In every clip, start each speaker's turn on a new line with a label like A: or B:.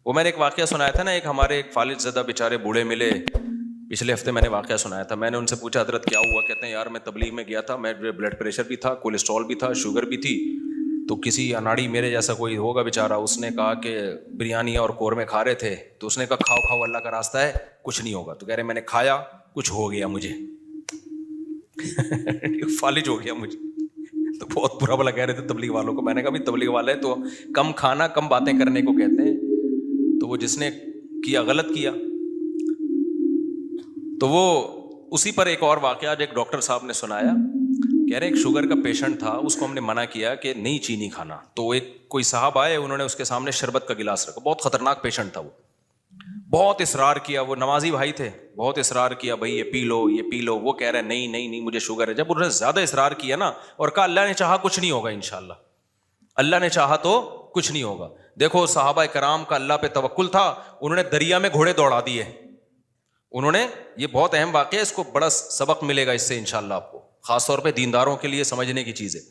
A: وہ میں نے ایک واقعہ سنایا تھا نا، ایک ہمارے ایک فالج زدہ بیچارے بوڑھے ملے پچھلے ہفتے، میں نے واقعہ سنایا تھا. میں نے ان سے پوچھا حضرت کیا ہوا؟ کہتے ہیں یار میں تبلیغ میں گیا تھا، میں بلڈ پریشر بھی تھا، کولیسٹرول بھی تھا، شوگر بھی تھی. تو کسی اناڑی میرے جیسا کوئی ہوگا بیچارہ، اس نے کہا کہ بریانی اور قورمے کھا رہے تھے، تو اس نے کہا کھاؤ کھاؤ اللہ کا راستہ ہے کچھ نہیں ہوگا. تو کہہ رہے میں نے کھایا کچھ ہو گیا مجھے فالج ہو گیا مجھے. تو بہت برا بلا کہہ رہے تھے تبلیغ والوں کو. میں نے کہا بھی تبلیغ والے تو کم کھانا کم باتیں کرنے کو کہتے ہیں. تو وہ جس نے کیا غلط کیا. تو وہ اسی پر ایک اور واقعہ آج ایک ڈاکٹر صاحب نے سنایا. کہہ رہے ایک شوگر کا پیشنٹ تھا، اس کو ہم نے منع کیا کہ نہیں چینی کھانا. تو ایک کوئی صاحب آئے، انہوں نے اس کے سامنے شربت کا گلاس رکھا. بہت خطرناک پیشنٹ تھا، وہ بہت اصرار کیا. وہ نمازی بھائی تھے، بہت اصرار کیا بھائی یہ پی لو یہ پی لو. وہ کہہ رہے نہیں نہیں نہیں مجھے شوگر ہے. جب انہوں نے زیادہ اصرار کیا نا اور کہا اللہ نے چاہا کچھ نہیں ہوگا انشاءاللہ، اللہ نے چاہا تو کچھ نہیں ہوگا. دیکھو صحابہ کرام کا اللہ پہ توکل تھا، انہوں نے دریا میں گھوڑے دوڑا دیے. انہوں نے، یہ بہت اہم واقعہ ہے، اس کو بڑا سبق ملے گا اس سے انشاءاللہ آپ کو، خاص طور پہ دینداروں کے لیے سمجھنے کی چیز ہے.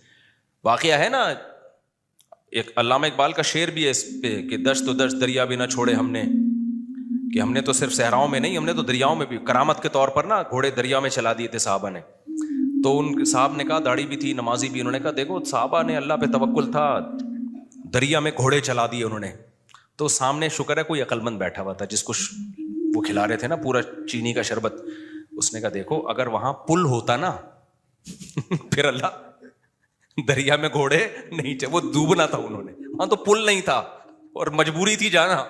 A: واقعہ ہے نا، ایک علامہ اقبال کا شعر بھی ہے اس پہ کہ دشت و دشت دریا بھی نہ چھوڑے ہم نے، کہ ہم نے تو صرف صحراؤں میں نہیں، ہم نے تو دریاؤں میں بھی کرامت کے طور پر نا گھوڑے دریا میں چلا دیے تھے صحابہ نے. تو ان صاحب نے کہا، داڑھی بھی تھی نمازی بھی، انہوں نے کہا دیکھو صحابہ نے اللہ پہ توکل تھا، دریا میں گھوڑے چلا دیے انہوں نے. تو سامنے شکر ہے کوئی عقل مند بیٹھا ہوا تھا جس کو وہ کھلا رہے تھے نا پورا چینی کا شربت. اس نے کہا دیکھو اگر وہاں پل ہوتا نا پھر اللہ دریا میں گھوڑے نہیں وہ ڈوبنا تھا انہوں نے، وہاں تو پل نہیں تھا اور مجبوری تھی جانا.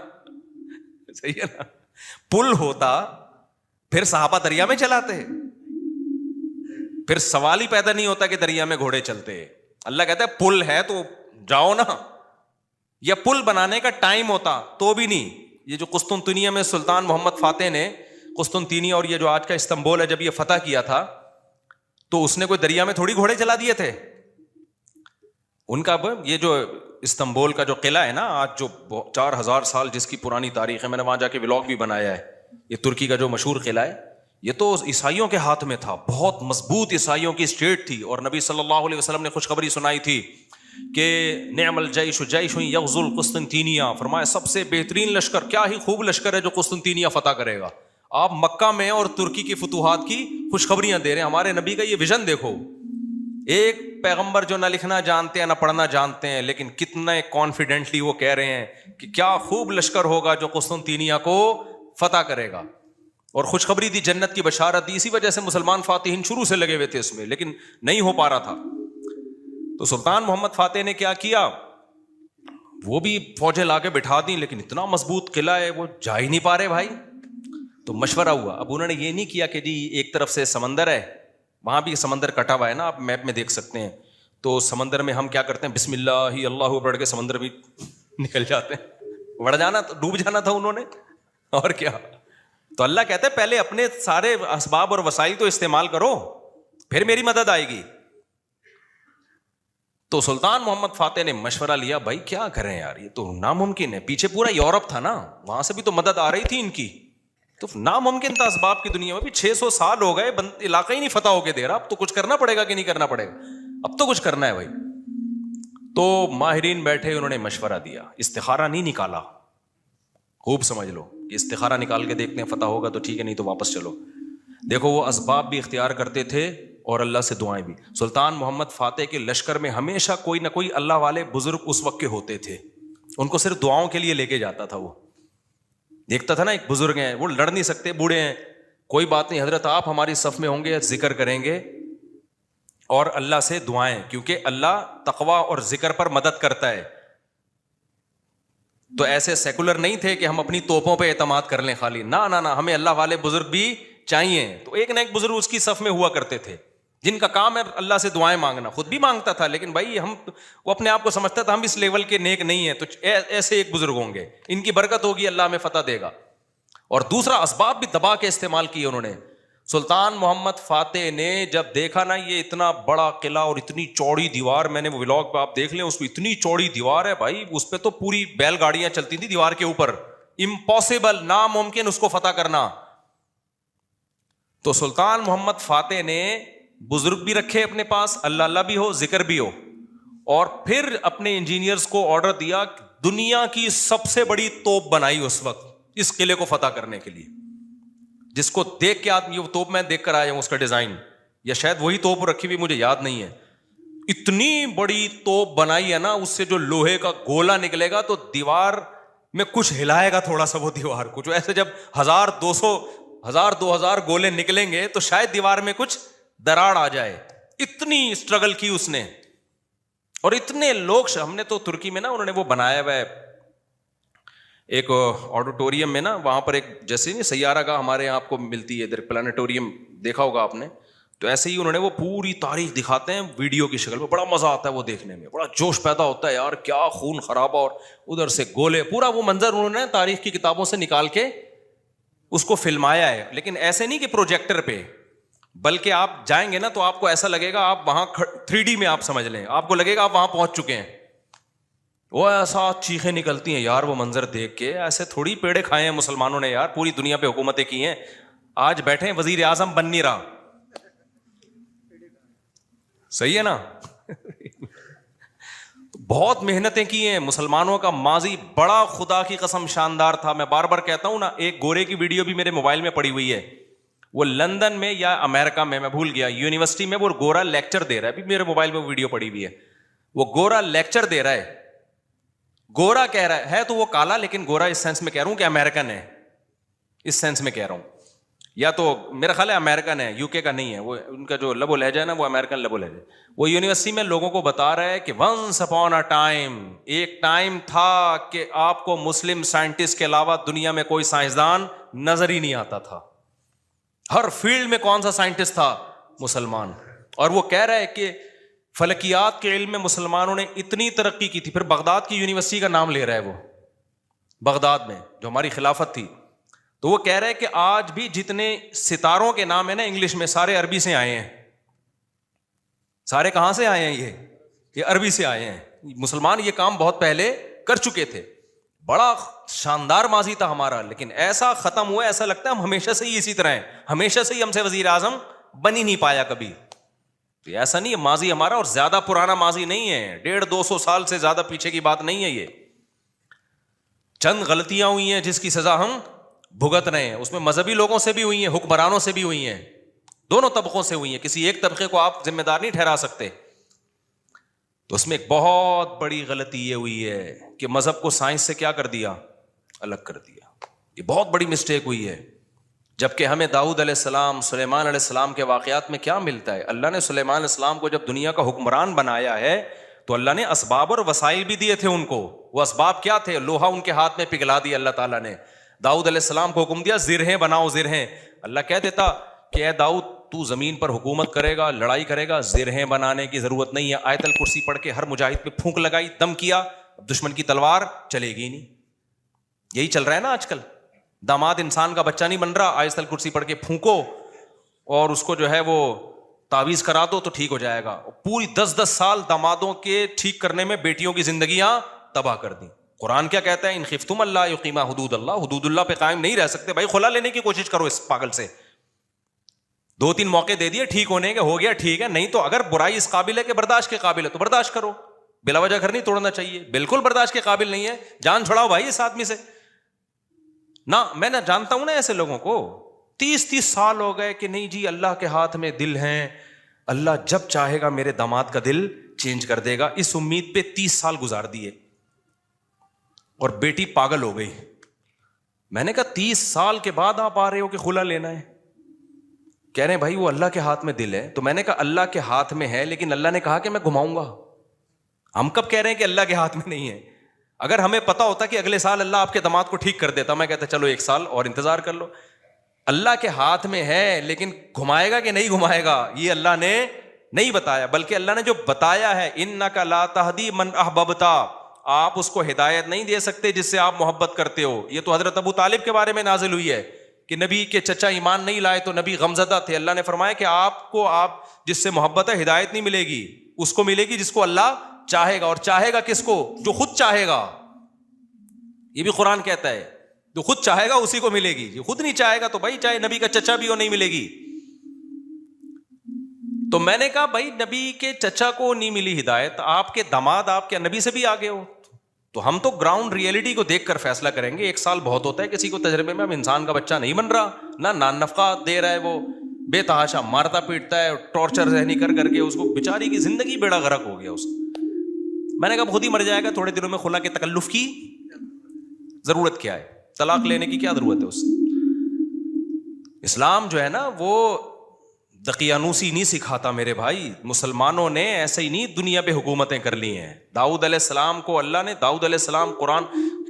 A: صحیح ہے نا، پل ہوتا پھر صحابہ دریا میں چلاتے، پھر سوال ہی پیدا نہیں ہوتا کہ دریا میں گھوڑے چلتے. اللہ کہتا ہے پل ہے تو جاؤ نا. یا پل بنانے کا ٹائم ہوتا تو بھی نہیں. یہ جو قسطنطنیہ میں سلطان محمد فاتح نے قسطنطنیہ اور یہ جو آج کا استنبول ہے جب یہ فتح کیا تھا، تو اس نے کوئی دریا میں تھوڑی گھوڑے چلا دیے تھے. ان کا یہ جو استنبول کا جو قلعہ ہے نا آج جو 4000 سال جس کی پرانی تاریخ ہے، میں نے وہاں جا کے ولاگ بھی بنایا ہے. یہ ترکی کا جو مشہور قلعہ ہے، یہ تو عیسائیوں کے ہاتھ میں تھا، بہت مضبوط عیسائیوں کی اسٹیٹ تھی. اور نبی صلی اللہ علیہ وسلم نے خوشخبری سنائی تھی کہ نعم الجیش جیش یغزو القسطنطینیہ، فرمایا سب سے بہترین لشکر، کیا ہی خوب لشکر ہے جو قسطنطینیہ فتح کرے گا. آپ مکہ میں اور ترکی کی فتوحات کی خوشخبریاں دے رہے ہیں. ہمارے نبی کا یہ ویژن دیکھو، ایک پیغمبر جو نہ لکھنا جانتے ہیں نہ پڑھنا جانتے ہیں، لیکن کتنے کانفیڈنٹلی وہ کہہ رہے ہیں کہ کیا خوب لشکر ہوگا جو قسطنطینیہ کو فتح کرے گا. اور خوشخبری دی، جنت کی بشارت دی. اسی وجہ سے مسلمان فاتحین شروع سے لگے ہوئے تھے اس میں، لیکن نہیں ہو پا رہا تھا. تو سلطان محمد فاتح نے کیا کیا، وہ بھی فوجیں لا کے بٹھا دی، لیکن اتنا مضبوط قلعہ ہے وہ جا ہی نہیں پا رہے بھائی. تو مشورہ ہوا. اب انہوں نے یہ نہیں کیا کہ جی ایک طرف سے سمندر ہے، وہاں بھی سمندر کٹا ہوا ہے نا، آپ میپ میں دیکھ سکتے ہیں. تو سمندر میں ہم کیا کرتے ہیں، بسم اللہ ہی اللہ پڑھ کے سمندر بھی نکل جاتے ہیں. بڑھ جانا، ڈوب جانا تھا انہوں نے، اور کیا. تو اللہ کہتا ہے پہلے اپنے سارے اسباب اور وسائل تو استعمال کرو، پھر میری مدد آئے گی. تو سلطان محمد فاتح نے مشورہ لیا، بھائی کیا کریں یار، یہ تو ناممکن ہے. پیچھے پورا یورپ تھا نا، وہاں سے بھی تو مدد آ رہی تھی ان کی، تو ناممکن تھا. اسباب کی دنیا میں بھی 600 سال ہو گئے، علاقہ ہی نہیں فتح ہو کے دے رہا. اب تو کچھ کرنا پڑے گا کہ نہیں کرنا پڑے گا؟ اب تو کچھ کرنا ہے بھائی. تو ماہرین بیٹھے، انہوں نے مشورہ دیا. استخارہ نہیں نکالا، خوب سمجھ لو، استخارہ نکال کے دیکھتے ہیں فتح ہوگا تو ٹھیک ہے، نہیں تو واپس چلو. دیکھو وہ اسباب بھی اختیار کرتے تھے اور اللہ سے دعائیں بھی. سلطان محمد فاتح کے لشکر میں ہمیشہ کوئی نہ کوئی اللہ والے بزرگ اس وقت کے ہوتے تھے، ان کو صرف دعاؤں کے لیے لے کے جاتا تھا. وہ دیکھتا تھا نا ایک بزرگ ہیں، وہ لڑ نہیں سکتے، بوڑھے ہیں، کوئی بات نہیں حضرت آپ ہماری صف میں ہوں گے، ذکر کریں گے اور اللہ سے دعائیں، کیونکہ اللہ تقوی اور ذکر پر مدد کرتا ہے. تو ایسے سیکولر نہیں تھے کہ ہم اپنی توپوں پہ اعتماد کر لیں خالی، نہ نہ نہ، ہمیں اللہ والے بزرگ بھی چاہیے. تو ایک نہ ایک بزرگ اس کی صف میں ہوا کرتے تھے جن کا کام ہے اللہ سے دعائیں مانگنا. خود بھی مانگتا تھا، لیکن بھائی وہ اپنے آپ کو سمجھتا تھا ہم اس لیول کے نیک نہیں ہیں، تو ایسے ایک بزرگ ہوں گے، ان کی برکت ہوگی، اللہ ہمیں فتح دے گا. اور دوسرا اسباب بھی دبا کے استعمال کیے انہوں نے. سلطان محمد فاتح نے جب دیکھا نا یہ اتنا بڑا قلعہ اور اتنی چوڑی دیوار، میں نے وہ ولاگ پہ آپ دیکھ لیں، اس پہ اتنی چوڑی دیوار ہے بھائی، اس پہ تو پوری بیل گاڑیاں چلتی تھی دیوار کے اوپر، امپاسبل، ناممکن اس کو فتح کرنا. تو سلطان محمد فاتح نے بزرگ بھی رکھے اپنے پاس، اللہ اللہ بھی ہو، ذکر بھی ہو، اور پھر اپنے انجینئرز کو آرڈر دیا دنیا کی سب سے بڑی توپ بنائی اس وقت اس قلعے کو فتح کرنے کے لیے, جس کو دیکھ کے آدمی, وہ توپ میں دیکھ کر آیا ہوں اس کا ڈیزائن, یا شاید وہی توپ رکھی ہوئی مجھے یاد نہیں ہے. اتنی بڑی توپ بنائی ہے نا, اس سے جو لوہے کا گولا نکلے گا تو دیوار میں کچھ ہلائے گا تھوڑا سا, وہ دیوار کچھ ایسے, جب 1000-2000 گولے نکلیں گے تو شاید دیوار میں کچھ دراڑ آ جائے. اتنی اسٹرگل کی اس نے, اور اتنے لوگ. ہم نے تو ترکی میں نا, انہوں نے وہ بنایا ہوا ہے ایک آڈیٹوریم میں نا, وہاں پر ایک جیسے نہیں سیارہ گاہ ہمارے یہاں آپ کو ملتی ہے ادھر, پلانیٹوریم دیکھا ہوگا آپ نے, تو ایسے ہی انہوں نے وہ پوری تاریخ دکھاتے ہیں ویڈیو کی شکل میں. بڑا مزہ آتا ہے وہ دیکھنے میں, بڑا جوش پیدا ہوتا ہے یار, کیا خون خرابہ, اور ادھر سے گولے, پورا وہ منظر انہوں نے تاریخ کی کتابوں سے نکال کے اس کو فلمایا ہے. لیکن ایسے نہیں کہ پروجیکٹر پہ, بلکہ آپ جائیں گے نا تو آپ کو ایسا لگے گا آپ وہاں 3D میں آپ سمجھ لیں, آپ کو لگے گا آپ وہاں پہنچ چکے ہیں. وہ ایسا چیخیں نکلتی ہیں یار وہ منظر دیکھ کے, ایسے تھوڑی پیڑے کھائے ہیں مسلمانوں نے یار, پوری دنیا پہ حکومتیں کی ہیں, آج بیٹھے ہیں وزیر اعظم بن نہیں رہا. صحیح ہے نا. بہت محنتیں کی ہیں مسلمانوں کا ماضی بڑا خدا کی قسم شاندار تھا. میں بار بار کہتا ہوں نا, ایک گورے کی ویڈیو بھی میرے موبائل میں پڑی ہوئی ہے, وہ لندن میں یا امریکہ میں بھول گیا, یونیورسٹی میں وہ گورا لیکچر دے رہا ہے, ابھی میرے موبائل میں ویڈیو پڑی ہوئی ہے. وہ گورا لیکچر دے رہا ہے, گورا کہہ رہا ہے تو وہ کالا, لیکن گورا اس سینس میں کہہ رہا ہوں کہ امریکن ہے, اس سینس میں کہہ رہا ہوں, یا تو میرا خیال ہے امریکن ہے, UK کا نہیں ہے. وہ ان کا جو لب و لہجہ ہے نا, وہ امریکن لب و لہجہ. وہ یونیورسٹی میں لوگوں کو بتا رہا ہے کہ ونس اپون اے ٹائم, ایک ٹائم تھا کہ آپ کو مسلم سائنٹسٹ کے علاوہ دنیا میں کوئی سائنسدان نظر ہی نہیں آتا تھا. ہر فیلڈ میں کون سا سائنٹسٹ تھا؟ مسلمان. اور وہ کہہ رہا ہے کہ فلکیات کے علم میں مسلمانوں نے اتنی ترقی کی تھی. پھر بغداد کی یونیورسٹی کا نام لے رہا ہے وہ, بغداد میں جو ہماری خلافت تھی. تو وہ کہہ رہے ہیں کہ آج بھی جتنے ستاروں کے نام ہیں نا انگلش میں, سارے عربی سے آئے ہیں. سارے کہاں سے آئے ہیں؟ یہ عربی سے آئے ہیں. مسلمان یہ کام بہت پہلے کر چکے تھے. بڑا شاندار ماضی تھا ہمارا, لیکن ایسا ختم ہوا, ایسا لگتا ہے ہم ہمیشہ سے ہی اسی طرح ہیں, ہمیشہ سے ہی ہم سے وزیر اعظم بن ہی نہیں پایا کبھی. تو ایسا نہیں ہے, ماضی ہمارا اور زیادہ پرانا ماضی نہیں ہے, 150-200 سال سے زیادہ پیچھے کی بات نہیں ہے. یہ چند غلطیاں ہوئی ہیں جس کی سزا ہم بھگت رہے ہیں. اس میں مذہبی لوگوں سے بھی ہوئی ہیں, حکمرانوں سے بھی ہوئی ہیں, دونوں طبقوں سے ہوئی ہیں. کسی ایک طبقے کو آپ ذمہ دار نہیں ٹھہرا سکتے. تو اس میں ایک بہت بڑی غلطی یہ ہوئی ہے کہ مذہب کو سائنس سے کیا کر دیا؟ الگ کر دیا. یہ بہت بڑی مسٹیک ہوئی ہے. جبکہ ہمیں داؤد علیہ السلام, سلیمان علیہ السلام کے واقعات میں کیا ملتا ہے؟ اللہ نے سلیمان علیہ السلام کو جب دنیا کا حکمران بنایا ہے تو اللہ نے اسباب اور وسائل بھی دیے تھے ان کو. وہ اسباب کیا تھے؟ لوہا ان کے ہاتھ میں پگھلا دیا اللہ تعالیٰ نے. داؤد علیہ السلام کو حکم دیا زرہیں بناؤ, زرہیں. اللہ کہہ دیتا کہ اے داؤد تو زمین پر حکومت کرے گا, لڑائی کرے گا, زرہیں بنانے کی ضرورت نہیں ہے. آیت الکرسی پڑھ کے ہر مجاہد پہ پھونک لگائی, دم کیا, دشمن کی تلوار چلے گی نہیں. یہی چل رہا ہے نا آج کل. داماد انسان کا بچہ نہیں بن رہا, آیت الکرسی پڑھ کے پھونکو اور اس کو جو ہے وہ تعویذ کرا دو تو ٹھیک ہو جائے گا. پوری 10-10 سال دامادوں کے ٹھیک کرنے میں بیٹیوں کی زندگیاں تباہ کر دی. قرآن کیا کہتا ہے؟ ان خفتم اللہ یقیما حدود اللہ, حدود اللہ پہ قائم نہیں رہ سکتے بھائی, خلا لینے کی کوشش کرو اس پاگل سے. 2-3 موقع دے دیے ٹھیک ہونے کے, ہو گیا ٹھیک ہے, نہیں تو اگر برائی اس قابل ہے کہ برداشت کے قابل ہے تو برداشت کرو. بلا وجہ گھر نہیں توڑنا چاہیے, بالکل برداشت کے قابل نہیں ہے, جان چھڑاؤ بھائی اس آدمی سے. نہ میں نہ جانتا ہوں نا ایسے لوگوں کو, 30 سال ہو گئے کہ نہیں جی اللہ کے ہاتھ میں دل ہیں, اللہ جب چاہے گا میرے داماد کا دل چینج کر دے گا. اس امید پہ 30 سال گزار دیے اور بیٹی پاگل ہو گئی. میں نے کہا 30 سال کے بعد آپ آ رہے ہو کہ خلا لینا ہے؟ کہہ رہے ہیں بھائی وہ اللہ کے ہاتھ میں دل ہے. تو میں نے کہا اللہ کے ہاتھ میں ہے, لیکن اللہ نے کہا کہ میں گھماؤں گا. ہم کب کہہ رہے ہیں کہ اللہ کے ہاتھ میں نہیں ہے؟ اگر ہمیں پتا ہوتا کہ اگلے سال اللہ آپ کے داماد کو ٹھیک کر دیتا, میں کہتا چلو 1 سال اور انتظار کر لو. اللہ کے ہاتھ میں ہے, لیکن گھمائے گا کہ نہیں گھمائے گا یہ اللہ نے نہیں بتایا. بلکہ اللہ نے جو بتایا ہے, انک لا تہدی من احببت, آپ اس کو ہدایت نہیں دے سکتے جس سے آپ محبت کرتے ہو. یہ تو حضرت ابو طالب کے بارے میں نازل ہوئی ہے کہ نبی کے چچا ایمان نہیں لائے تو نبی غمزدہ تھے. اللہ نے فرمایا کہ آپ جس سے محبت ہے ہدایت نہیں ملے گی, اس کو ملے گی جس کو اللہ چاہے گا. اور چاہے گا کس کو؟ جو خود چاہے گا. یہ بھی قرآن کہتا ہے جو خود چاہے گا اسی کو ملے گی, جو خود نہیں چاہے گا تو بھائی چاہے نبی کا چچا بھی ہو نہیں ملے گی. تو میں نے کہا بھائی نبی کے چچا کو نہیں ملی ہدایت, آپ کے داماد آپ کے نبی سے بھی آگے ہو, تو ہم تو گراؤنڈ ریئلٹی کو دیکھ کر فیصلہ کریں گے. 1 سال بہت ہوتا ہے کسی کو تجربے میں. اب انسان کا بچہ نہیں بن رہا, نہ نان نفقہ دے رہا ہے, وہ بے تحاشا مارتا پیٹتا ہے, ٹارچر ذہنی کر کر کے اس کو بیچاری کی زندگی بیڑا غرق ہو گیا اس کا. میں نے کہا خود ہی مر جائے گا, تھوڑے دنوں میں خلا کے تکلف کی ضرورت کیا ہے, طلاق لینے کی کیا ضرورت ہے اس سے. اسلام جو ہے نا وہ دقیانوسی نہیں سکھاتا میرے بھائی. مسلمانوں نے ایسے ہی نہیں دنیا پہ حکومتیں کر لی ہیں. داؤد علیہ السلام کو اللہ نے, داؤد علیہ السلام, قرآن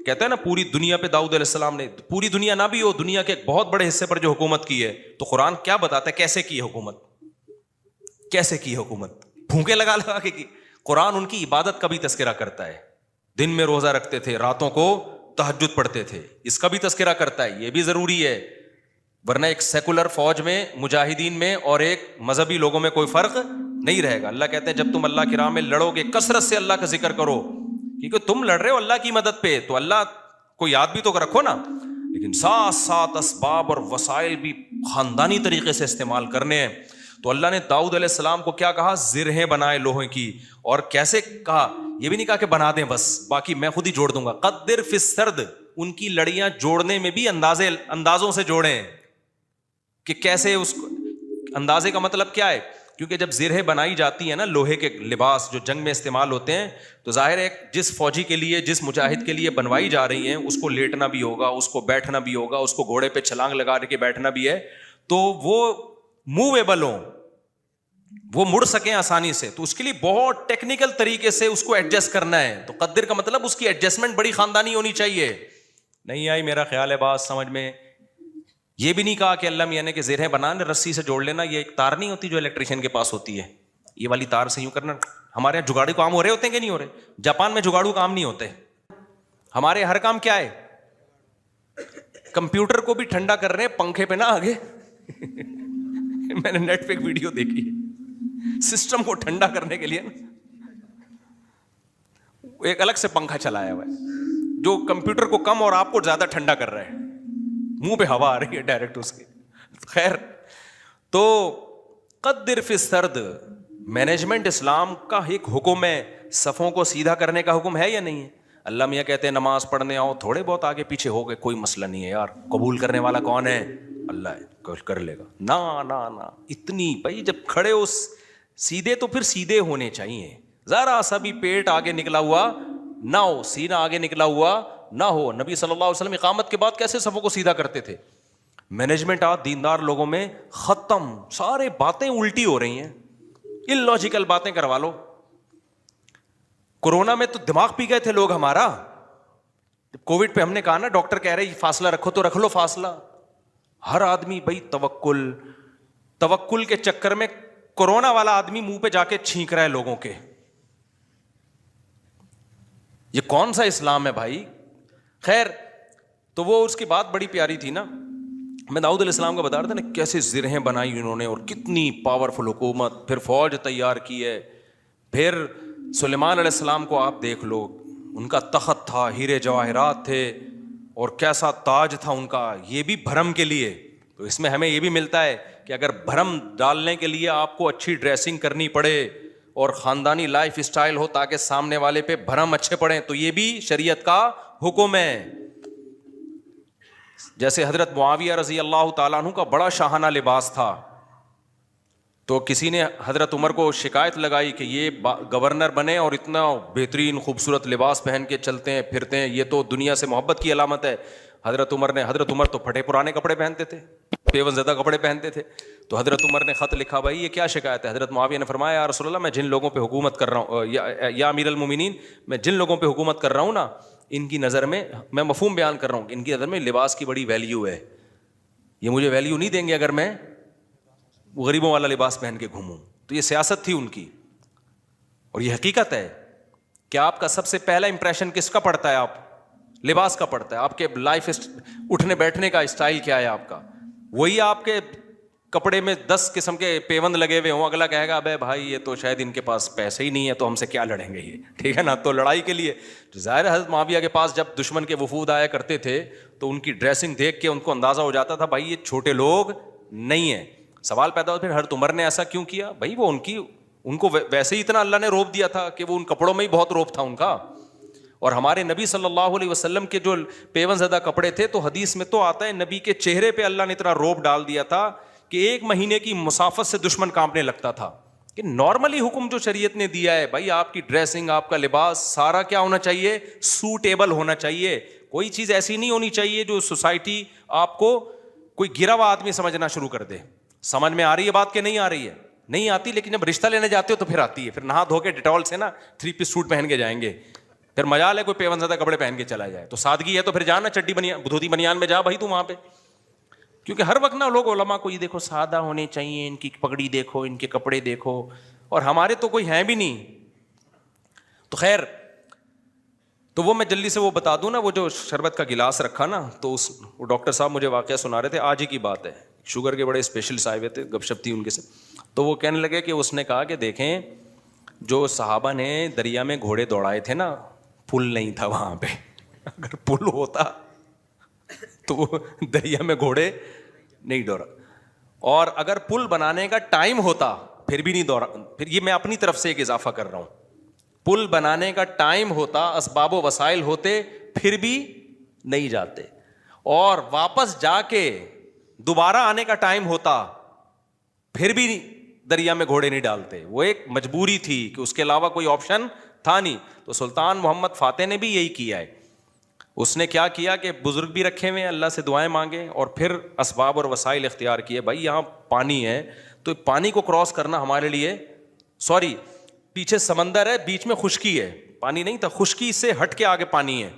A: کہتا ہے نا پوری دنیا پہ داؤد علیہ السلام نے, پوری دنیا نہ بھی ہو, دنیا کے ایک بہت بڑے حصے پر جو حکومت کی ہے, تو قرآن کیا بتاتا ہے کیسے کی حکومت, کیسے کی حکومت, پھونکے لگا لگا کے کی. قرآن ان کی عبادت کا بھی تذکرہ کرتا ہے, دن میں روزہ رکھتے تھے, راتوں کو تہجد پڑھتے تھے, اس کا بھی تذکرہ کرتا ہے. یہ بھی ضروری ہے, ورنہ ایک سیکولر فوج میں, مجاہدین میں اور ایک مذہبی لوگوں میں کوئی فرق نہیں رہے گا. اللہ کہتے ہیں جب تم اللہ کی راہ میں لڑو گے کثرت سے اللہ کا ذکر کرو, کیونکہ تم لڑ رہے ہو اللہ کی مدد پہ, تو اللہ کو یاد بھی تو رکھو نا. لیکن ساتھ ساتھ اسباب اور وسائل بھی خاندانی طریقے سے استعمال کرنے ہیں. تو اللہ نے داؤد علیہ السلام کو کیا کہا, زرہیں بنائے لوہے کی. اور کیسے کہا, یہ بھی نہیں کہا کہ بنا دیں بس, باقی میں خود ہی جوڑ دوں گا. قدر فی السرد, ان کی لڑیاں جوڑنے میں بھی اندازوں سے جوڑیں کہ کیسے اس کو, اندازے کا مطلب کیا ہے, کیونکہ جب زرہیں بنائی جاتی ہیں نا لوہے کے لباس جو جنگ میں استعمال ہوتے ہیں, تو ظاہر ہے جس فوجی کے لیے, جس مجاہد کے لیے بنوائی جا رہی ہیں, اس کو لیٹنا بھی ہوگا, اس کو بیٹھنا بھی ہوگا, اس کو گھوڑے پہ چھلانگ لگا کے بیٹھنا بھی ہے, تو وہ موویبل ہوں, وہ مڑ سکیں آسانی سے. تو اس کے لیے بہت ٹیکنیکل طریقے سے اس کو ایڈجسٹ کرنا ہے. تو قدر کا مطلب اس کی ایڈجسٹمنٹ بڑی خاندانی ہونی چاہیے. نہیں آئی میرا خیال ہے بات سمجھ میں. یہ بھی نہیں کہا کہ اللہ میاں نے کہ زرہیں بنانے رسی سے جوڑ لینا, یہ ایک تار نہیں ہوتی جو الیکٹریشین کے پاس ہوتی ہے, یہ والی تار سے یوں کرنا. ہمارے یہاں جگاڑو کام ہو رہے ہوتے ہیں کہ نہیں ہو رہے؟ جاپان میں جگاڑو کام نہیں ہوتے. ہمارے ہر کام کیا ہے, کمپیوٹر کو بھی ٹھنڈا کر رہے ہیں پنکھے پہ نہ آگے. میں نے نیٹ پہ ایک ویڈیو دیکھی ہے, سسٹم کو ٹھنڈا کرنے کے لیے ایک الگ سے پنکھا چلایا ہوا ہے جو کمپیوٹر کو کم اور آپ کو زیادہ ٹھنڈا کر رہا ہے, منہ پہ ہوا آ رہی ہے ڈائریکٹ اس کی. خیر, تو قدر فی السرد, مینجمنٹ اسلام کا ایک حکم ہے. صفوں کو سیدھا کرنے کا حکم ہے یا نہیں ہے؟ اللہ میاں کہتے ہیں نماز پڑھنے آؤ, تھوڑے بہت آگے پیچھے ہو گئے کوئی مسئلہ نہیں ہے یار, قبول کرنے والا کون ہے؟ اللہ ہے, کر لے گا. نہ اتنی بھائی جب کھڑے ہو سیدھے تو پھر سیدھے ہونے چاہیے. ذرا سا بھی پیٹ آگے نکلا ہوا نہ ہو, سینہ آگے نکلا ہوا نہ ہو. نبی صلی اللہ علیہ وسلم اقامت کے بعد کیسے صفوں کو سیدھا کرتے تھے. مینجمنٹ دیندار لوگوں میں ختم, سارے باتیں الٹی ہو رہی ہیں, اللاجیکل باتیں کروا لو. کورونا میں تو دماغ پی گئے تھے لوگ ہمارا. جب کووڈ پہ ہم نے کہا نا, ڈاکٹر کہہ رہے فاصلہ رکھو تو رکھ لو فاصلہ. ہر آدمی بھائی توکل کے چکر میں کورونا والا آدمی منہ پہ جا کے چھینک رہا ہے لوگوں کے. یہ کون سا اسلام ہے بھائی؟ خیر, تو وہ اس کی بات بڑی پیاری تھی نا. میں داؤد علیہ السلام کا بتا رہا تھا نا کیسے زرہیں بنائی انہوں نے, اور کتنی پاورفل حکومت, پھر فوج تیار کی ہے. پھر سلیمان علیہ السلام کو آپ دیکھ لو, ان کا تخت تھا, ہیرے جواہرات تھے, اور کیسا تاج تھا ان کا, یہ بھی بھرم کے لیے. تو اس میں ہمیں یہ بھی ملتا ہے کہ اگر بھرم ڈالنے کے لیے آپ کو اچھی ڈریسنگ کرنی پڑے اور خاندانی لائف اسٹائل ہو تاکہ سامنے والے پہ بھرم اچھے پڑیں, تو یہ بھی شریعت کا حکم ہے. جیسے حضرت معاویہ رضی اللہ تعالیٰ عنہ کا بڑا شاہانہ لباس تھا, تو کسی نے حضرت عمر کو شکایت لگائی کہ یہ گورنر بنے اور اتنا بہترین خوبصورت لباس پہن کے چلتے ہیں پھرتے ہیں, یہ تو دنیا سے محبت کی علامت ہے. حضرت عمر تو پھٹے پرانے کپڑے پہنتے تھے, پیون زدہ کپڑے پہنتے تھے. تو حضرت عمر نے خط لکھا, بھائی یہ کیا شکایت ہے؟ حضرت معاویہ نے فرمایا یا رسول اللہ, میں جن لوگوں پہ حکومت کر رہا ہوں, یا امیر المومنین, میں جن لوگوں پہ حکومت کر رہا ہوں نا, ان کی نظر میں, میں مفہوم بیان کر رہا ہوں, ان کی نظر میں لباس کی بڑی ویلیو ہے. یہ مجھے ویلیو نہیں دیں گے اگر میں غریبوں والا لباس پہن کے گھوموں. تو یہ سیاست تھی ان کی, اور یہ حقیقت ہے کہ آپ کا سب سے پہلا امپریشن کس کا پڑتا ہے؟ آپ لباس کا پڑتا ہے. آپ کے لائف اٹھنے بیٹھنے کا اسٹائل کیا ہے آپ کا, وہی آپ کے کپڑے میں 10 قسم کے پیوند لگے ہوئے ہوں, اگلا کہے گا ابے بھائی یہ تو شاید ان کے پاس پیسے ہی نہیں ہے تو ہم سے کیا لڑیں گے یہ, ٹھیک ہے نا. تو لڑائی کے لیے ظاہر حضرت معاویہ کے پاس جب دشمن کے وفود آیا کرتے تھے تو ان کی ڈریسنگ دیکھ کے ان کو اندازہ ہو جاتا تھا بھائی یہ چھوٹے لوگ نہیں ہیں. سوال پیدا ہوا پھر حضرت عمر نے ایسا کیوں کیا؟ بھائی وہ ان کو ویسے ہی اتنا اللہ نے روب دیا تھا کہ وہ ان کپڑوں میں ہی بہت روب تھا ان کا. اور ہمارے نبی صلی اللہ علیہ وسلم کے جو پیون زدہ کپڑے تھے، تو حدیث میں تو آتا ہے نبی کے چہرے پہ اللہ نے اتنا روب ڈال دیا تھا کہ 1 مہینے کی مسافت سے دشمن کانپنے لگتا تھا. کہ نارملی حکم جو شریعت نے دیا ہے بھائی، آپ کی ڈریسنگ، آپ کا لباس سارا کیا ہونا چاہیے؟ سوٹیبل ہونا چاہیے. کوئی چیز ایسی نہیں ہونی چاہیے جو سوسائٹی آپ کو کوئی گرا ہوا آدمی سمجھنا شروع کر دے. سمجھ میں آ رہی ہے بات کہ نہیں آ رہی ہے؟ نہیں آتی، لیکن جب رشتہ لینے جاتے ہو تو پھر آتی ہے. پھر نہا دھو کے ڈیٹول سے نا 3 پیس سوٹ پہن کے جائیں گے، پھر مجال ہے کوئی پیون زدہ کپڑے پہن کے چلا جائے. تو سادگی ہے تو پھر جانا چڈی بنیان، دھوتی بنیان میں جا بھائی تو وہاں پہ. کیونکہ ہر وقت نا لوگ علماء کو یہ دیکھو سادہ ہونے چاہیے، ان کی پگڑی دیکھو، ان کے کپڑے دیکھو، اور ہمارے تو کوئی ہیں بھی نہیں. تو خیر، تو وہ میں جلدی سے وہ بتا دوں نا، وہ جو شربت کا گلاس رکھا نا، تو وہ ڈاکٹر صاحب مجھے واقعہ سنا رہے تھے، آج ہی کی بات ہے. شوگر کے بڑے اسپیشلسٹ آئے ہوئے تھے، گپ شپ تھی ان کے سے. تو وہ کہنے لگے کہ اس نے کہا کہ دیکھیں، جو صحابہ نے دریا میں گھوڑے دوڑائے تھے نا، پل نہیں تھا وہاں پہ. اگر پل ہوتا تو دریا میں گھوڑے نہیں دوڑا، اور اگر پل بنانے کا ٹائم ہوتا پھر بھی نہیں دوڑا. پھر یہ میں اپنی طرف سے ایک اضافہ کر رہا ہوں، پل بنانے کا ٹائم ہوتا، اسباب و وسائل ہوتے، پھر بھی نہیں جاتے. اور واپس جا کے دوبارہ آنے کا ٹائم ہوتا، پھر بھی دریا میں گھوڑے نہیں ڈالتے. وہ ایک مجبوری تھی کہ اس کے علاوہ کوئی آپشن تھا نہیں. تو سلطان محمد فاتح نے بھی یہی کیا ہے. اس نے کیا کیا کہ بزرگ بھی رکھے ہوئے، اللہ سے دعائیں مانگے، اور پھر اسباب اور وسائل اختیار کیے. بھائی یہاں پانی ہے تو پانی کو کراس کرنا ہمارے لیے، سوری پیچھے سمندر ہے، بیچ میں خشکی ہے، پانی نہیں تھا، خشکی سے ہٹ کے آگے پانی ہے.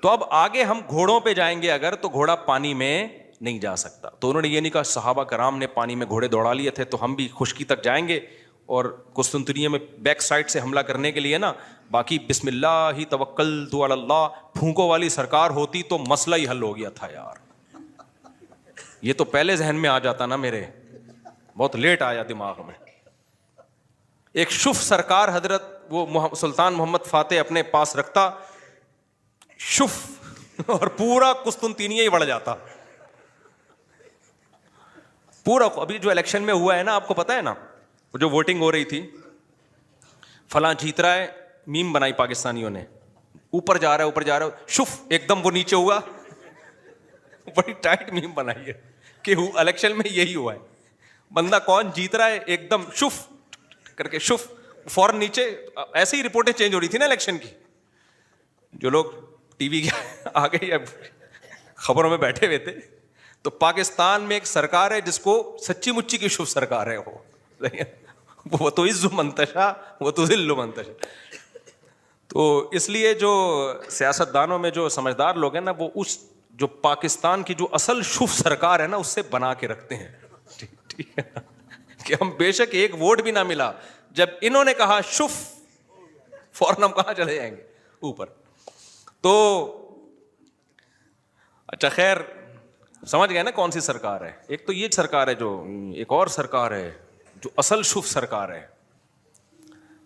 A: تو اب آگے ہم گھوڑوں پہ جائیں گے اگر، تو گھوڑا پانی میں نہیں جا سکتا. تو انہوں نے یہ نہیں کہا صحابہ کرام نے پانی میں گھوڑے دوڑا لیے تھے تو ہم بھی خشکی تک جائیں گے اور قسطنطنیہ میں بیک سائڈ سے حملہ کرنے کے لیے نا، باقی بسم اللہ ہی توکلت علی اللہ پھونکوں والی سرکار ہوتی تو مسئلہ ہی حل ہو گیا تھا یار. یہ تو پہلے ذہن میں آ جاتا نا، میرے بہت لیٹ آیا دماغ میں. ایک شف سرکار حضرت وہ سلطان محمد فاتح اپنے پاس رکھتا شف، اور پورا قسطنطنیہ ہی بڑھ جاتا پورا. ابھی جو الیکشن میں ہوا ہے نا، آپ کو پتا ہے نا، جو ووٹنگ ہو رہی تھی، فلاں جیت رہا ہے، میم بنائی پاکستانیوں نے، اوپر جا رہا ہے اوپر جا رہا ہے، شف ایک دم وہ نیچے ہوا. بڑی ٹائٹ میم بنائی ہے کہ الیکشن میں یہی ہوا ہے. بندہ کون جیت رہا ہے، ایک دم شف کر کے شف، فوراً نیچے. ایسے ہی رپورٹیں چینج ہو رہی تھی نا الیکشن کی. جو لوگ ٹی وی کے آگے یا خبروں میں بیٹھے ہوئے تھے، تو پاکستان میں ایک سرکار ہے جس کو سچی مچی کی شف سرکار ہے، وہ تو عز منتشا وہ تو ذل منتشا. تو اس لیے جو سیاست دانوں میں جو سمجھدار لوگ ہیں نا، وہ اس جو پاکستان کی جو اصل شف سرکار ہے نا، اس سے بنا کے رکھتے ہیں. ٹھیک ہے کہ ہم بے شک ایک ووٹ بھی نہ ملا، جب انہوں نے کہا شف، فوراً ہم کہاں چلے جائیں گے؟ اوپر. تو اچھا خیر، سمجھ گئے نا کون سی سرکار ہے. ایک تو یہ سرکار ہے، جو ایک اور سرکار ہے جو اصل شف سرکار ہے،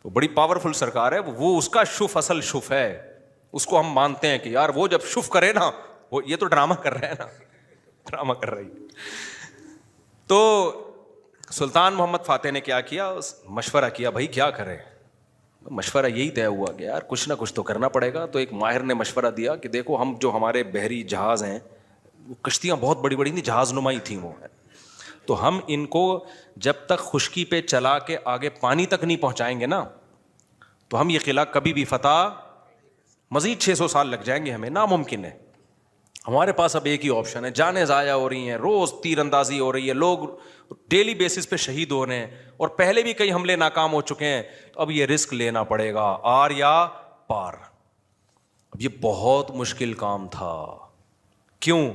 A: وہ بڑی پاورفل سرکار ہے. وہ اس کا شف اصل شف ہے، اس کو ہم مانتے ہیں کہ یار وہ جب شف کرے نا، وہ یہ تو ڈرامہ کر رہے ہیں نا، ڈرامہ کر رہی. تو سلطان محمد فاتح نے کیا کیا، مشورہ کیا بھائی کیا کریں. مشورہ یہی طے ہوا کہ یار کچھ نہ کچھ تو کرنا پڑے گا. تو ایک ماہر نے مشورہ دیا کہ دیکھو، ہم جو ہمارے بحری جہاز ہیں، وہ کشتیاں بہت بڑی بڑی تھیں، جہاز نمائی تھیں وہ، تو ہم ان کو جب تک خشکی پہ چلا کے آگے پانی تک نہیں پہنچائیں گے نا، تو ہم یہ قلعہ کبھی بھی فتح، مزید 600 سال لگ جائیں گے، ہمیں ناممکن ہے. ہمارے پاس اب ایک ہی آپشن ہے، جانیں ضائع ہو رہی ہیں، روز تیر اندازی ہو رہی ہے، لوگ ڈیلی بیسس پہ شہید ہو رہے ہیں، اور پہلے بھی کئی حملے ناکام ہو چکے ہیں. اب یہ رسک لینا پڑے گا، آر یا پار. اب یہ بہت مشکل کام تھا. کیوں؟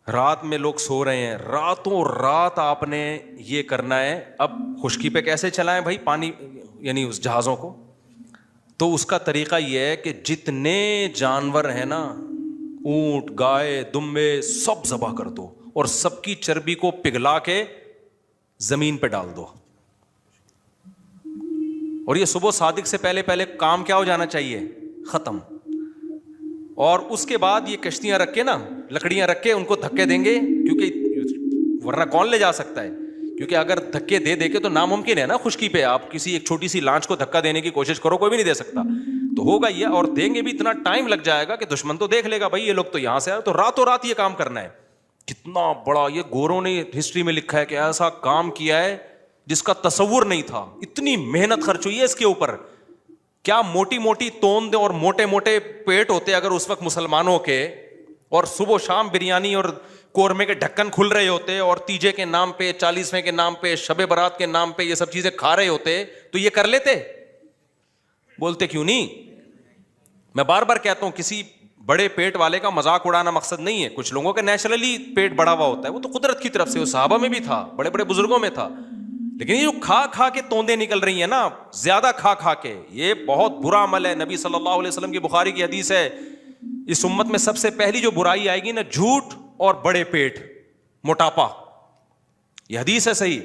A: رات میں لوگ سو رہے ہیں، راتوں رات آپ نے یہ کرنا ہے. اب خشکی پہ کیسے چلائیں بھائی پانی، یعنی اس جہازوں کو؟ تو اس کا طریقہ یہ ہے کہ جتنے جانور ہیں نا، اونٹ، گائے، دمبے، سب ذبح کر دو اور سب کی چربی کو پگھلا کے زمین پہ ڈال دو. اور یہ صبح صادق سے پہلے پہلے کام کیا ہو جانا چاہیے؟ ختم. اور اس کے بعد یہ کشتیاں رکھ کے نا، لکڑیاں رکھ کے ان کو دھکے دیں گے، کیونکہ ورنہ کون لے جا سکتا ہے؟ کیونکہ اگر دھکے دے دے کے تو ناممکن ہے نا خشکی پہ. آپ کسی ایک چھوٹی سی لانچ کو دھکا دینے کی کوشش کرو، کوئی بھی نہیں دے سکتا. تو ہوگا یہ, اور دیں گے بھی اتنا ٹائم لگ جائے گا کہ دشمن تو دیکھ لے گا بھائی یہ لوگ تو یہاں سے آئے, تو راتوں رات یہ کام کرنا ہے. کتنا بڑا یہ گوروں نے ہسٹری میں لکھا ہے کہ ایسا کام کیا ہے جس کا تصور نہیں تھا, اتنی محنت خرچ ہوئی ہے اس کے اوپر. کیا موٹی موٹی توند اور موٹے موٹے پیٹ ہوتے اگر اس وقت مسلمانوں کے, اور صبح و شام بریانی اور قورمے کے ڈھکن کھل رہے ہوتے, اور تیجے کے نام پہ, 40ویں کے نام پہ, شب برات کے نام پہ یہ سب چیزیں کھا رہے ہوتے, تو یہ کر لیتے؟ بولتے کیوں نہیں؟ میں بار بار کہتا ہوں کسی بڑے پیٹ والے کا مذاق اڑانا مقصد نہیں ہے. کچھ لوگوں کا نیچرلی پیٹ بڑا ہوا ہوتا ہے, وہ تو قدرت کی طرف سے, وہ صحابہ میں بھی تھا, بڑے بڑے بزرگوں میں تھا. لیکن یہ جو کھا کھا کے توندیں نکل رہی ہیں نا, زیادہ کھا کھا کے, یہ بہت برا عمل ہے. نبی صلی اللہ علیہ وسلم کی بخاری کی حدیث ہے, اس امت میں سب سے پہلی جو برائی آئے گی نا, جھوٹ اور بڑے پیٹ, موٹاپا. یہ حدیث ہے صحیح.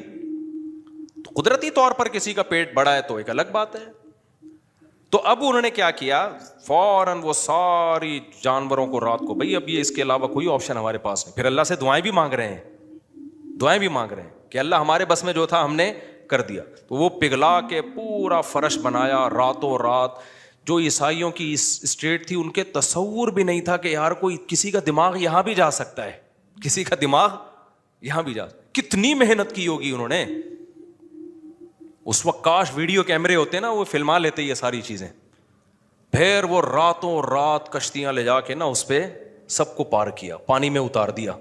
A: تو قدرتی طور پر کسی کا پیٹ بڑا ہے تو ایک الگ بات ہے. تو اب انہوں نے کیا کیا, فوراً وہ ساری جانوروں کو رات کو, بھائی اب یہ اس کے علاوہ کوئی آپشن ہمارے پاس نہیں. پھر اللہ سے دعائیں بھی مانگ رہے ہیں, دعائیں بھی مانگ رہے ہیں کہ اللہ ہمارے بس میں جو تھا ہم نے کر دیا. تو وہ پگھلا کے پورا فرش بنایا راتوں رات. جو عیسائیوں کی اسٹیٹ تھی ان کے تصور بھی نہیں تھا کہ یار کوئی کسی کا دماغ یہاں بھی جا سکتا ہے, کسی کا دماغ یہاں بھی جا. کتنی محنت کی ہوگی انہوں نے اس وقت. کاش ویڈیو کیمرے ہوتے نا, وہ فلما لیتے یہ ساری چیزیں. پھر وہ راتوں رات کشتیاں لے جا کے نا اس پہ سب کو پار کیا, پانی میں اتار دیا.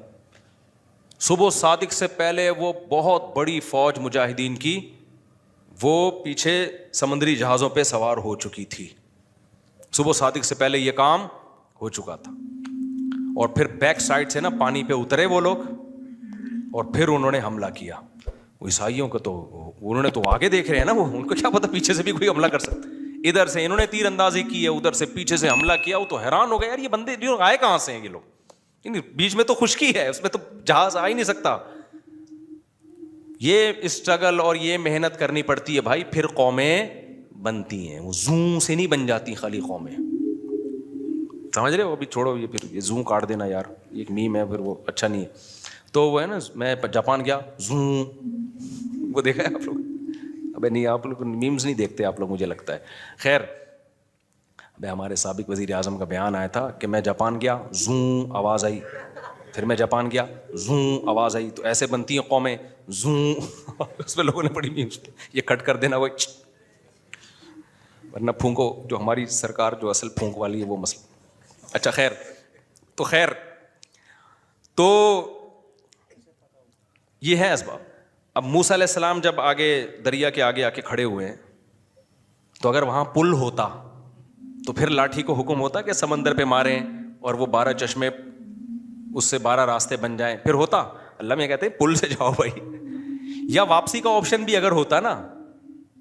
A: صبح صادق سے پہلے وہ بہت بڑی فوج مجاہدین کی وہ پیچھے سمندری جہازوں پہ سوار ہو چکی تھی. صبح صادق سے پہلے یہ کام ہو چکا تھا. اور پھر بیک سائڈ سے نا پانی پہ اترے وہ لوگ, اور پھر انہوں نے حملہ کیا. وہ عیسائیوں کو تو انہوں نے تو آگے دیکھ رہے ہیں نا, وہ ان کو کیا پتا پیچھے سے بھی کوئی حملہ کر سکتا. ادھر سے انہوں نے تیر اندازی کی ہے, ادھر سے پیچھے سے حملہ کیا. وہ تو حیران ہو گئے, یار یہ بندے آئے کہاں سے ہیں یہ لوگ, بیچ میں تو خشکی ہے, اس میں تو جہاز آ ہی نہیں سکتا. یہ اسٹرگل اور یہ محنت کرنی پڑتی ہے بھائی, پھر قومیں بنتی ہیں. وہ زوں سے نہیں بن جاتی خالی قومیں, سمجھ رہے ہو؟ ابھی چھوڑو یہ, پھر یہ زوں کاٹ دینا یار, ایک میم ہے, پھر وہ اچھا نہیں ہے. تو وہ ہے نا, میں جاپان گیا, زوں, وہ دیکھا ہے آپ لوگ؟ ابے نہیں, آپ لوگ میمز نہیں دیکھتے آپ لوگ, مجھے لگتا ہے. خیر, ہمارے سابق وزیر اعظم کا بیان آیا تھا کہ میں جاپان گیا, زوں آواز آئی, پھر میں جاپان گیا, زوں آواز آئی. تو ایسے بنتی ہیں قومیں, زوں. اس پہ لوگوں نے بڑی میمز, یہ کٹ کر دینا, وہ ورنہ پھونکو, جو ہماری سرکار جو اصل پھونک والی ہے وہ مسئلہ. اچھا خیر, تو خیر, تو یہ ہے اسباب. اب موسیٰ علیہ السلام جب آگے دریا کے آگے آ کے کھڑے ہوئے ہیں, تو اگر وہاں پل ہوتا تو پھر لاٹھی کو حکم ہوتا کہ سمندر پہ ماریں اور وہ 12 چشمے اس سے 12 راستے بن جائیں, پھر ہوتا. اللہ میں کہتے ہیں پل سے جاؤ بھائی. یا واپسی کا آپشن بھی اگر ہوتا نا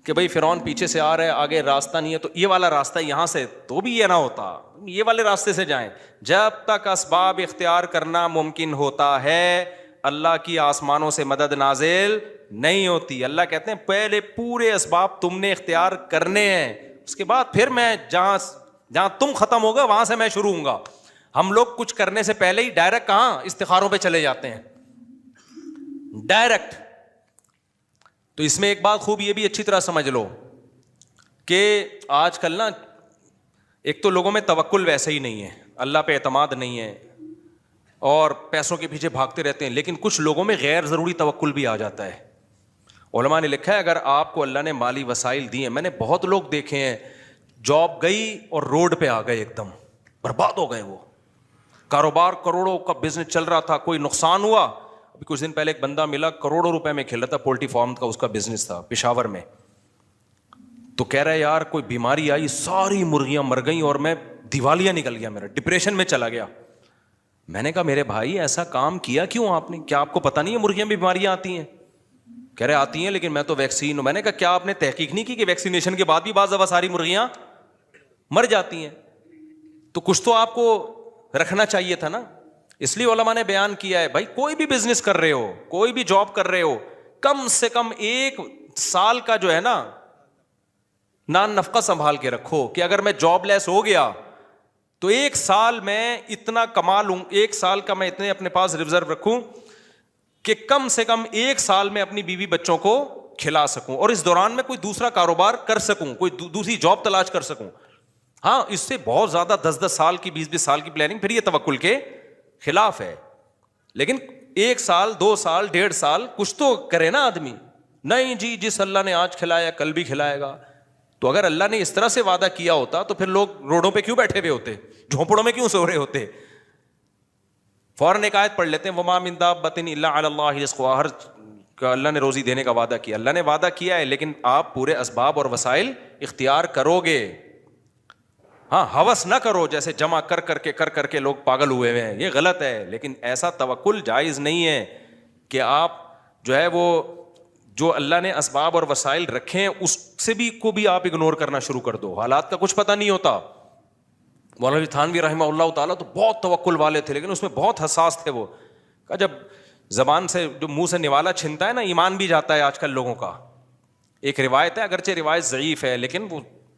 A: کہ بھائی فرعون پیچھے سے آ رہا ہے, آگے راستہ نہیں ہے, تو یہ والا راستہ یہاں سے, تو بھی یہ نہ ہوتا, یہ والے راستے سے جائیں. جب تک اسباب اختیار کرنا ممکن ہوتا ہے, اللہ کی آسمانوں سے مدد نازل نہیں ہوتی. اللہ کہتے ہیں پہلے پورے اسباب تم نے اختیار کرنے ہیں, اس کے بعد پھر میں جہاں تم ختم ہوگا وہاں سے میں شروع ہوں گا. ہم لوگ کچھ کرنے سے پہلے ہی ڈائریکٹ کہاں استخاروں پہ چلے جاتے ہیں, ڈائریکٹ. تو اس میں ایک بات خوب یہ بھی اچھی طرح سمجھ لو کہ آج کل نا, ایک تو لوگوں میں توکل ویسے ہی نہیں ہے, اللہ پہ اعتماد نہیں ہے, اور پیسوں کے پیچھے بھاگتے رہتے ہیں. لیکن کچھ لوگوں میں غیر ضروری توکل بھی آ جاتا ہے. علماء نے لکھا ہے اگر آپ کو اللہ نے مالی وسائل دیے, میں نے بہت لوگ دیکھے ہیں جاب گئی اور روڈ پہ آ گئے, ایک دم برباد ہو گئے. وہ کاروبار کروڑوں کا بزنس چل رہا تھا, کوئی نقصان ہوا. ابھی کچھ دن پہلے ایک بندہ ملا, کروڑوں روپے میں کھیل رہا تھا, پولٹری فارم کا اس کا بزنس تھا پشاور میں. تو کہہ رہا ہے یار کوئی بیماری آئی, ساری مرغیاں مر گئیں اور میں دیوالیہ نکل گیا, میرا ڈپریشن میں چلا گیا. میں نے کہا میرے بھائی ایسا کام کیا کیوں آپ نے, کیا آپ کو پتا نہیں ہے مرغیاں میں بیماریاں آتی ہیں؟ کہہ رہے آتی ہیں لیکن میں تو ویکسین ہوں. میں نے کہا کیا آپ نے تحقیق نہیں کی کہ ویکسینیشن کے بعد بھی بعض دفعہ ساری مرغیاں مر جاتی ہیں؟ تو کچھ تو آپ کو رکھنا چاہیے تھا نا. اس لیے علماء نے بیان کیا ہے بھائی کوئی بھی بزنس کر رہے ہو, کوئی بھی جاب کر رہے ہو, کم سے کم 1 سال کا جو ہے نا نان نفقہ سنبھال کے رکھو کہ اگر میں جاب لیس ہو گیا تو 1 سال میں اتنا کما لوں, 1 سال کا میں اتنے اپنے پاس ریزرو رکھوں کہ کم سے کم 1 سال میں اپنی بیوی بچوں کو کھلا سکوں, اور اس دوران میں کوئی دوسرا کاروبار کر سکوں, کوئی دوسری جاب تلاش کر سکوں. ہاں اس سے بہت زیادہ 10 سال کی 20 سال کی پلاننگ پھر یہ توکل کے خلاف ہے. لیکن 1 سال 2 سال 1.5 سال کچھ تو کرے نا آدمی. نہیں جی جس اللہ نے آج کھلایا کل بھی کھلائے گا. تو اگر اللہ نے اس طرح سے وعدہ کیا ہوتا تو پھر لوگ روڈوں پہ کیوں بیٹھے ہوئے ہوتے, جھونپڑوں میں کیوں سو رہے ہوتے؟ فوراً ایک آیت پڑھ لیتے ہیں وما من دابۃ الا علی اللہ رزقها, ہر کا اللہ نے روزی دینے کا وعدہ کیا. اللہ نے وعدہ کیا ہے لیکن آپ پورے اسباب اور وسائل اختیار کرو گے. ہاں ہوس نہ کرو جیسے جمع کر کر کے لوگ پاگل ہوئے ہیں, یہ غلط ہے. لیکن ایسا توکل جائز نہیں ہے کہ آپ جو ہے وہ جو اللہ نے اسباب اور وسائل رکھے ہیں اس سے بھی کو بھی آپ اگنور کرنا شروع کر دو. حالات کا کچھ پتہ نہیں ہوتا. مولانا تھانوی رحمہ اللہ تعالیٰ تو بہت توکل والے تھے لیکن اس میں بہت حساس تھے. وہ کہ جب زبان سے جو منہ سے نوالا چھنتا ہے نا, ایمان بھی جاتا ہے آج کل لوگوں کا. ایک روایت ہے, اگرچہ روایت ضعیف ہے لیکن وہ